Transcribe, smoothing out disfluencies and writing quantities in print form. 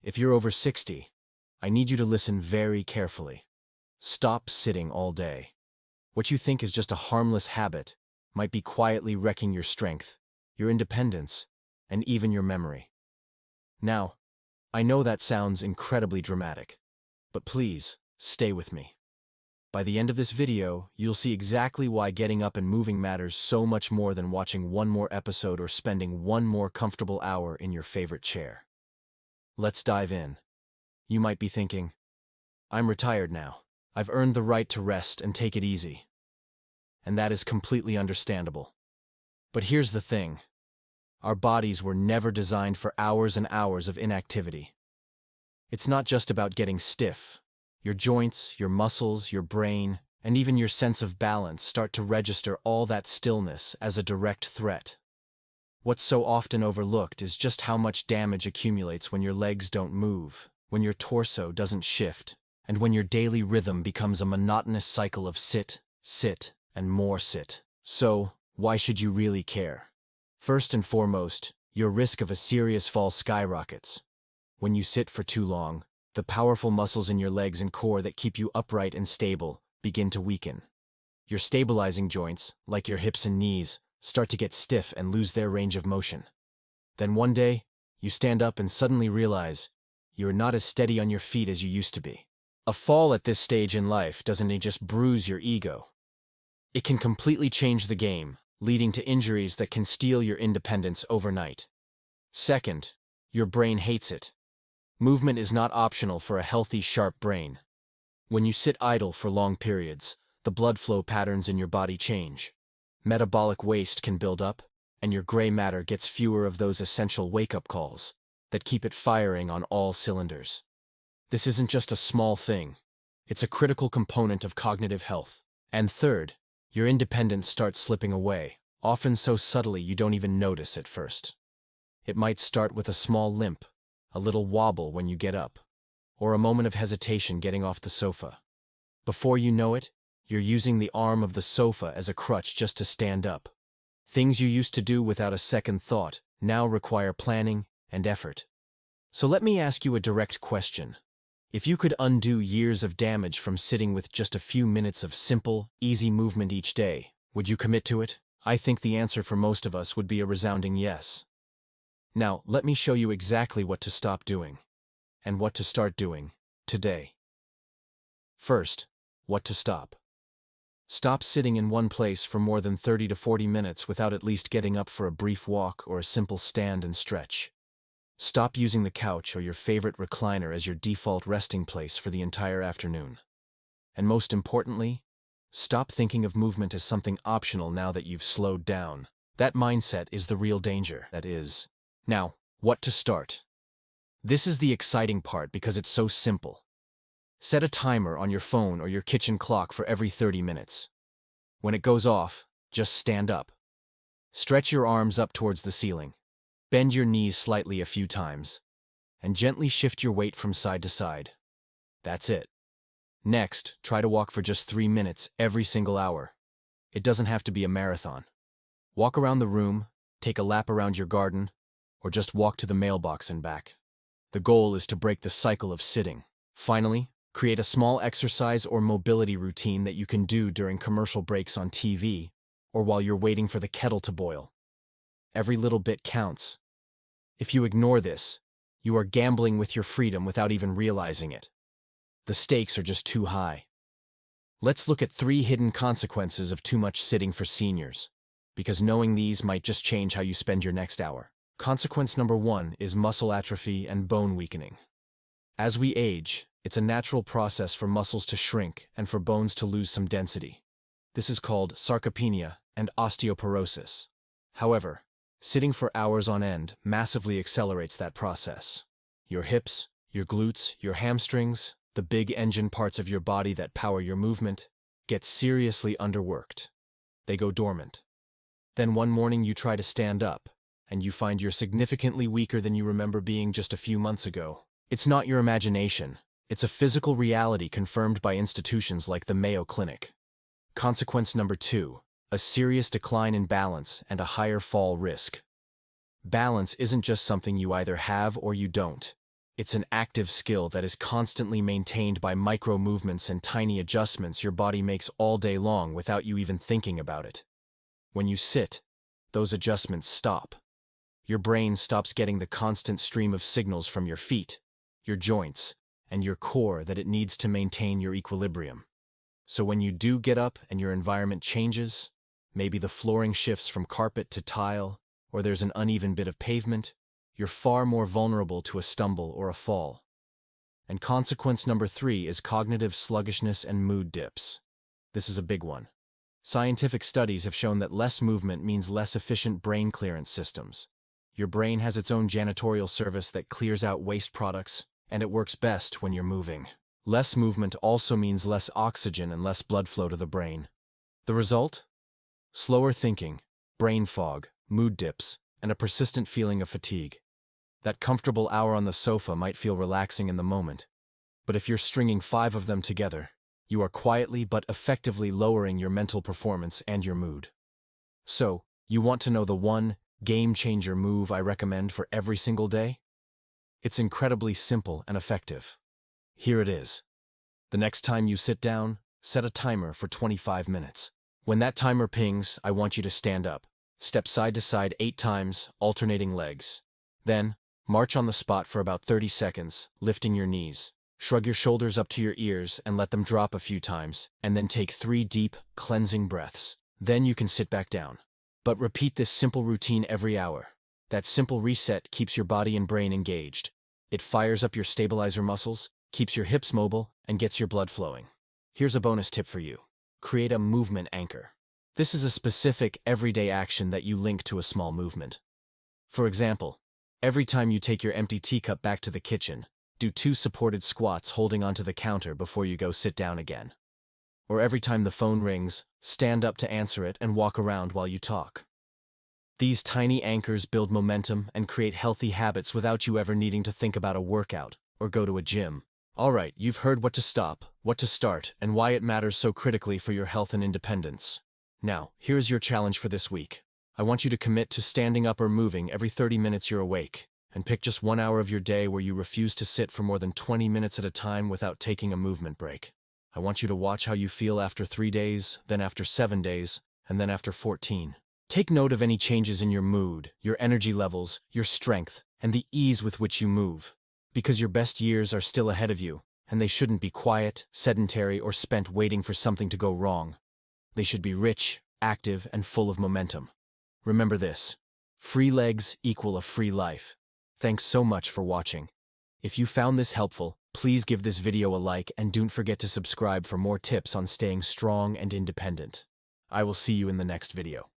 If you're over 60, I need you to listen very carefully. Stop sitting all day. What you think is just a harmless habit might be quietly wrecking your strength, your independence, and even your memory. Now, I know that sounds incredibly dramatic, but please, stay with me. By the end of this video, you'll see exactly why getting up and moving matters so much more than watching one more episode or spending one more comfortable hour in your favorite chair. Let's dive in. You might be thinking, I'm retired now. I've earned the right to rest and take it easy. And that is completely understandable. But here's the thing. Our bodies were never designed for hours and hours of inactivity. It's not just about getting stiff. Your joints, your muscles, your brain, and even your sense of balance start to register all that stillness as a direct threat. What's so often overlooked is just how much damage accumulates when your legs don't move, when your torso doesn't shift, and when your daily rhythm becomes a monotonous cycle of sit, and more sit. So, why should you really care? First and foremost, your risk of a serious fall skyrockets. When you sit for too long, the powerful muscles in your legs and core that keep you upright and stable begin to weaken. Your stabilizing joints, like your hips and knees, start to get stiff and lose their range of motion. Then one day, you stand up and suddenly realize you're not as steady on your feet as you used to be. A fall at this stage in life doesn't just bruise your ego. It can completely change the game, leading to injuries that can steal your independence overnight. Second, your brain hates it. Movement is not optional for a healthy, sharp brain. When you sit idle for long periods, the blood flow patterns in your body change. Metabolic waste can build up, and your gray matter gets fewer of those essential wake-up calls that keep it firing on all cylinders. This isn't just a small thing. It's a critical component of cognitive health. And third, your independence starts slipping away, often so subtly you don't even notice at first. It might start with a small limp, a little wobble when you get up, or a moment of hesitation getting off the sofa. Before you know it, you're using the arm of the sofa as a crutch just to stand up. Things you used to do without a second thought now require planning and effort. So let me ask you a direct question. If you could undo years of damage from sitting with just a few minutes of simple, easy movement each day, would you commit to it? I think the answer for most of us would be a resounding yes. Now, let me show you exactly what to stop doing, and what to start doing, today. First, what to stop. Stop sitting in one place for more than 30 to 40 minutes without at least getting up for a brief walk or a simple stand and stretch. Stop using the couch or your favorite recliner as your default resting place for the entire afternoon. And most importantly, stop thinking of movement as something optional now that you've slowed down. That mindset is the real danger, that is. Now, what to start? This is the exciting part because it's so simple. Set a timer on your phone or your kitchen clock for every 30 minutes. When it goes off, just stand up. Stretch your arms up towards the ceiling. Bend your knees slightly a few times, and gently shift your weight from side to side. That's it. Next, try to walk for just 3 minutes every single hour. It doesn't have to be a marathon. Walk around the room, take a lap around your garden, or just walk to the mailbox and back. The goal is to break the cycle of sitting. Finally, create a small exercise or mobility routine that you can do during commercial breaks on TV or while you're waiting for the kettle to boil. Every little bit counts. If you ignore this, you are gambling with your freedom without even realizing it. The stakes are just too high. Let's look at 3 hidden consequences of too much sitting for seniors, because knowing these might just change how you spend your next hour. Consequence number 1 is muscle atrophy and bone weakening. As we age, it's a natural process for muscles to shrink and for bones to lose some density. This is called sarcopenia and osteoporosis. However, sitting for hours on end massively accelerates that process. Your hips, your glutes, your hamstrings, the big engine parts of your body that power your movement, get seriously underworked. They go dormant. Then one morning you try to stand up, and you find you're significantly weaker than you remember being just a few months ago. It's not your imagination. It's a physical reality confirmed by institutions like the Mayo Clinic. Consequence number 2, a serious decline in balance and a higher fall risk. Balance isn't just something you either have or you don't. It's an active skill that is constantly maintained by micro movements and tiny adjustments your body makes all day long without you even thinking about it. When you sit, those adjustments stop. Your brain stops getting the constant stream of signals from your feet, your joints, and your core that it needs to maintain your equilibrium. So when you do get up and your environment changes, maybe the flooring shifts from carpet to tile, or there's an uneven bit of pavement, you're far more vulnerable to a stumble or a fall. And consequence number 3 is cognitive sluggishness and mood dips. This is a big one. Scientific studies have shown that less movement means less efficient brain clearance systems. Your brain has its own janitorial service that clears out waste products, and it works best when you're moving. Less movement also means less oxygen and less blood flow to the brain. The result? Slower thinking, brain fog, mood dips, and a persistent feeling of fatigue. That comfortable hour on the sofa might feel relaxing in the moment, but if you're stringing 5 of them together, you are quietly but effectively lowering your mental performance and your mood. So, you want to know the one game-changer move I recommend for every single day? It's incredibly simple and effective. Here it is. The next time you sit down, set a timer for 25 minutes. When that timer pings, I want you to stand up. Step side to side 8 times, alternating legs. Then, march on the spot for about 30 seconds, lifting your knees. Shrug your shoulders up to your ears and let them drop a few times, and then take 3 deep, cleansing breaths. Then you can sit back down. But repeat this simple routine every hour. That simple reset keeps your body and brain engaged. It fires up your stabilizer muscles, keeps your hips mobile, and gets your blood flowing. Here's a bonus tip for you. Create a movement anchor. This is a specific, everyday action that you link to a small movement. For example, every time you take your empty teacup back to the kitchen, do 2 supported squats holding onto the counter before you go sit down again. Or every time the phone rings, stand up to answer it and walk around while you talk. These tiny anchors build momentum and create healthy habits without you ever needing to think about a workout or go to a gym. Alright, you've heard what to stop, what to start, and why it matters so critically for your health and independence. Now, here's your challenge for this week. I want you to commit to standing up or moving every 30 minutes you're awake, and pick just 1 hour of your day where you refuse to sit for more than 20 minutes at a time without taking a movement break. I want you to watch how you feel after 3 days, then after 7 days, and then after 14. Take note of any changes in your mood, your energy levels, your strength, and the ease with which you move. Because your best years are still ahead of you, and they shouldn't be quiet, sedentary, or spent waiting for something to go wrong. They should be rich, active, and full of momentum. Remember this: free legs equal a free life. Thanks so much for watching. If you found this helpful, please give this video a like and don't forget to subscribe for more tips on staying strong and independent. I will see you in the next video.